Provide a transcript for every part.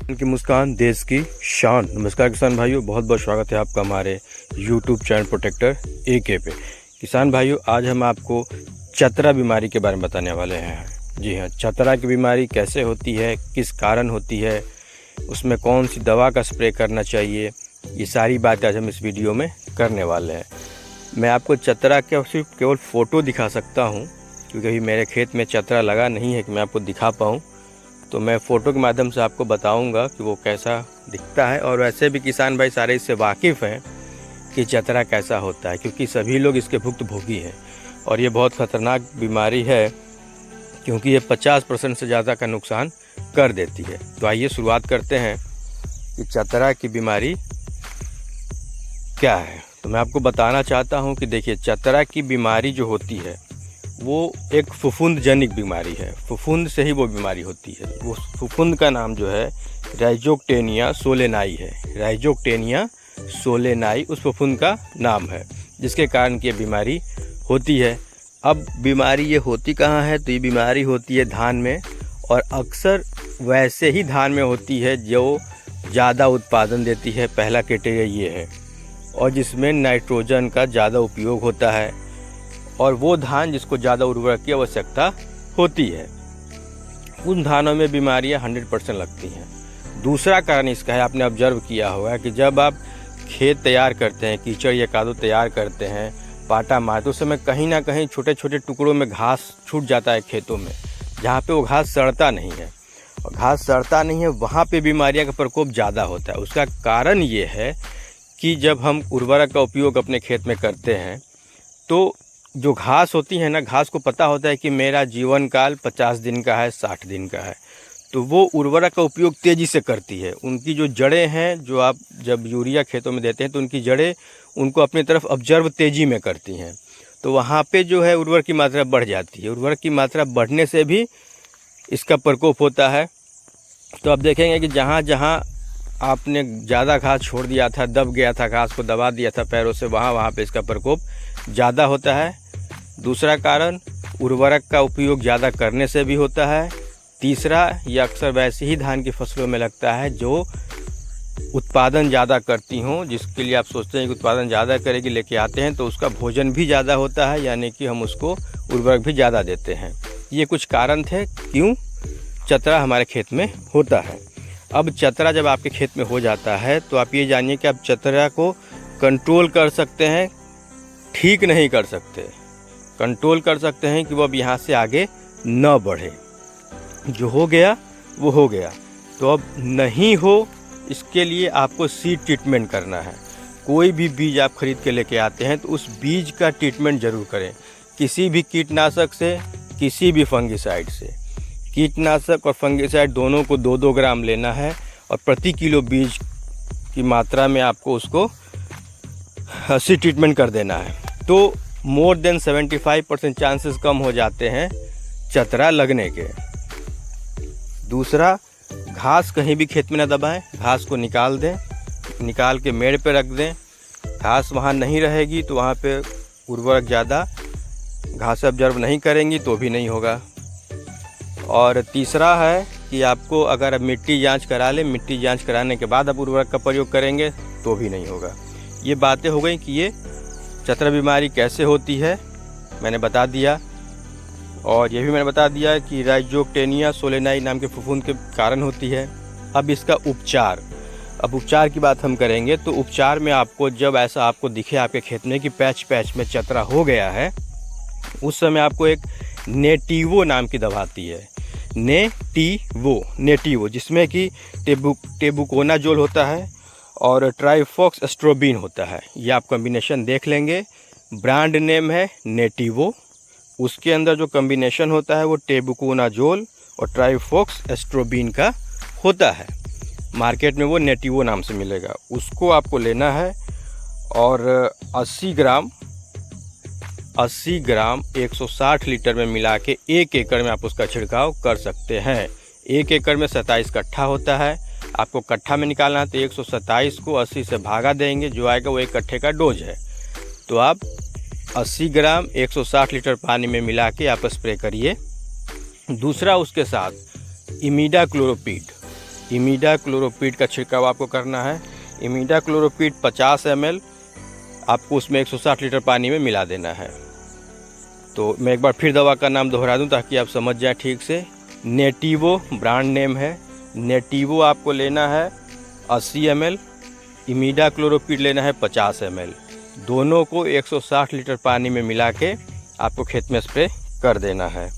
की मुस्कान देश की शान। नमस्कार किसान भाइयों, बहुत बहुत स्वागत है आपका हमारे YouTube चैनल प्रोटेक्टर AK पे। किसान भाइयों, आज हम आपको चतरा बीमारी के बारे में बताने वाले हैं। जी हाँ, चतरा की बीमारी कैसे होती है, किस कारण होती है, उसमें कौन सी दवा का स्प्रे करना चाहिए, ये सारी बातें आज हम इस वीडियो में करने वाले हैं। मैं आपको चतरा के सिर्फ केवल फ़ोटो दिखा सकता हूँ, क्योंकि अभी मेरे खेत में चतरा लगा नहीं है कि मैं आपको दिखा पाऊँ। तो मैं फ़ोटो के माध्यम से आपको बताऊंगा कि वो कैसा दिखता है। और वैसे भी किसान भाई सारे इससे वाकिफ़ हैं कि चतरा कैसा होता है, क्योंकि सभी लोग इसके भुक्तभोगी हैं। और ये बहुत ख़तरनाक बीमारी है, क्योंकि ये 50% से ज़्यादा का नुकसान कर देती है। तो आइए शुरुआत करते हैं कि चतरा की बीमारी क्या है। तो मैं आपको बताना चाहता हूँ कि देखिए, चतरा की बीमारी जो होती है वो एक फफूंद जनिक बीमारी है। फफूंद से ही वो बीमारी होती है। वो फफूंद का नाम जो है राइजोक्टेनिया सोलेनाई है। राइजोक्टेनिया सोलेनाई उस फफूंद का नाम है, जिसके कारण की ये बीमारी होती है। अब बीमारी ये होती कहाँ है? तो ये बीमारी होती है धान में, और अक्सर वैसे ही धान में होती है जो ज़्यादा उत्पादन देती है। पहला क्राइटेरिया ये है, और जिसमें नाइट्रोजन का ज़्यादा उपयोग होता है, और वो धान जिसको ज़्यादा उर्वरक की आवश्यकता होती है, उन धानों में बीमारियां 100% लगती हैं। दूसरा कारण इसका है, आपने ऑब्जर्व किया होगा कि जब आप खेत तैयार करते हैं, कीचड़ या कादो तैयार करते हैं, पाटा मारते, तो उस समय कहीं ना कहीं छोटे छोटे टुकड़ों में घास छूट जाता है खेतों में, जहाँ पे वो घास सड़ता नहीं है। और घास सड़ता नहीं है, वहाँ पे बीमारियाँ का प्रकोप ज़्यादा होता है। उसका कारण ये है कि जब हम उर्वरक का उपयोग अपने खेत में करते हैं, तो जो घास होती है ना, घास को पता होता है कि मेरा जीवन काल 50 दिन का है, 60 दिन का है, तो वो उर्वरक का उपयोग तेज़ी से करती है। उनकी जो जड़ें हैं, जो आप जब यूरिया खेतों में देते हैं तो उनकी जड़ें उनको अपनी तरफ ऑब्जर्व तेज़ी में करती हैं, तो वहाँ पे जो है उर्वरक की मात्रा बढ़ जाती है। उर्वरक की मात्रा बढ़ने से भी इसका प्रकोप होता है। तो आप देखेंगे कि जहाँ जहाँ आपने ज़्यादा घास छोड़ दिया था, दब गया था, घास को दबा दिया था पैरों से, वहाँ पे इसका प्रकोप ज़्यादा होता है। दूसरा कारण उर्वरक का उपयोग ज़्यादा करने से भी होता है। तीसरा, ये अक्सर वैसे ही धान की फसलों में लगता है जो उत्पादन ज़्यादा करती हों, जिसके लिए आप सोचते हैं कि उत्पादन ज़्यादा करेगी, लेके आते हैं तो उसका भोजन भी ज़्यादा होता है, यानी कि हम उसको उर्वरक भी ज़्यादा देते हैं। ये कुछ कारण थे क्यों चतरा हमारे खेत में होता है। अब चतरा जब आपके खेत में हो जाता है, तो आप ये जानिए कि आप चतरा को कंट्रोल कर सकते हैं, ठीक नहीं कर सकते। कंट्रोल कर सकते हैं कि वो अब यहाँ से आगे न बढ़े। जो हो गया वो हो गया, तो अब नहीं हो, इसके लिए आपको सीड ट्रीटमेंट करना है। कोई भी बीज आप खरीद के लेके आते हैं तो उस बीज का ट्रीटमेंट ज़रूर करें, किसी भी कीटनाशक से, किसी भी फंगिसाइड से। कीटनाशक और फंगिसाइड दोनों को 2-2 ग्राम लेना है, और प्रति किलो बीज की मात्रा में आपको उसको सीड ट्रीटमेंट कर देना है। तो मोर देन 75% चांसेस कम हो जाते हैं चतरा लगने के। दूसरा, घास कहीं भी खेत में न दबाएं, घास को निकाल दें, निकाल के मेड़ पे रख दें। घास वहाँ नहीं रहेगी तो वहाँ पे उर्वरक ज़्यादा, घास ऑब्जर्व नहीं करेंगी तो भी नहीं होगा। और तीसरा है कि आपको अगर आप मिट्टी जांच करा लें, मिट्टी जांच कराने के बाद आप उर्वरक का प्रयोग करेंगे तो भी नहीं होगा। ये बातें हो गई कि ये चतरा बीमारी कैसे होती है, मैंने बता दिया। और ये भी मैंने बता दिया कि राइजोक्टेनिया सोलेनाई नाम के फफूंद के कारण होती है। अब इसका उपचार, अब उपचार की बात हम करेंगे, तो उपचार में आपको जब ऐसा आपको दिखे आपके खेत में कि पैच पैच में चतरा हो गया है, उस समय आपको एक नेटिवो नाम की दवा आती है। नेटिवो जिसमें कि टेबुकोनाजोल होता है और ट्राइफॉक्स एस्ट्रोबिन होता है। ये आप कॉम्बिनेशन देख लेंगे। ब्रांड नेम है नेटिवो, उसके अंदर जो कॉम्बिनेशन होता है वो टेबुकोनाजोल और ट्राइफॉक्स एस्ट्रोबिन का होता है। मार्केट में वो नेटिवो नाम से मिलेगा, उसको आपको लेना है। और 80 ग्राम 160 लीटर में मिला के 1 एकड़ में आप उसका छिड़काव कर सकते हैं। 1 एकड़ में 27 कट्ठा होता है, आपको कट्ठा में निकालना है, तो 127 को 80 से भागा देंगे, जो आएगा वो 1 कट्ठे का डोज है। तो आप 80 ग्राम 160 लीटर पानी में मिला के आप स्प्रे करिए। दूसरा, उसके साथ इमिडाक्लोरोपिड इमिडाक्लोरोपीड का छिड़काव आपको करना है। इमिडाक्लोरोपीड 50 ml आपको उसमें 160 लीटर पानी में मिला देना है। तो मैं एक बार फिर दवा का नाम दोहरा दूं ताकि आप समझ जाएं ठीक से। नेटिवो ब्रांड नेम है। नेटिवो आपको लेना है 80 ml, इमिडाक्लोरोपीड लेना है 50 ml। दोनों को 160 लीटर पानी में मिला के आपको खेत में स्प्रे कर देना है।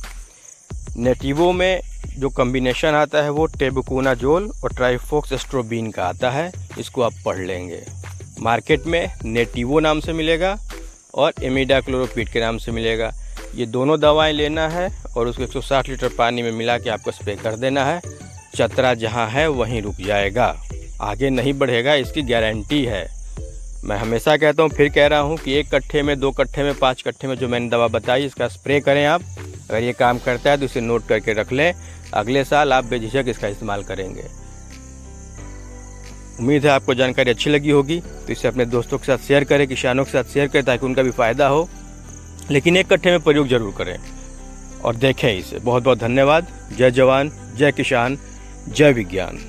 नेटिवो में जो कॉम्बिनेशन आता है वो टेबुकोनाजोल और ट्राइफॉक्सस्ट्रोबिन का आता है, इसको आप पढ़ लेंगे। मार्केट में नेटिवो नाम से मिलेगा और इमिडाक्लोरोपीड के नाम से मिलेगा। ये दोनों दवाएं लेना है और उसको 160 लीटर पानी में मिला के आपको स्प्रे कर देना है। चतरा जहां है वहीं रुक जाएगा, आगे नहीं बढ़ेगा, इसकी गारंटी है। मैं हमेशा कहता हूँ, फिर कह रहा हूँ कि 1 कट्ठे में, 2 कट्ठे में, 5 कट्ठे में जो मैंने दवा बताई इसका स्प्रे करें आप। अगर ये काम करता है तो इसे नोट करके रख लें, अगले साल आप बेझिझक इसका इस्तेमाल करेंगे। उम्मीद है आपको जानकारी अच्छी लगी होगी, तो इसे अपने दोस्तों के साथ शेयर करें, किसानों के साथ शेयर करें ताकि उनका भी फ़ायदा हो। लेकिन 1 कट्ठे में प्रयोग जरूर करें और देखें इसे। बहुत बहुत धन्यवाद। जय जवान, जय किसान, जय विज्ञान।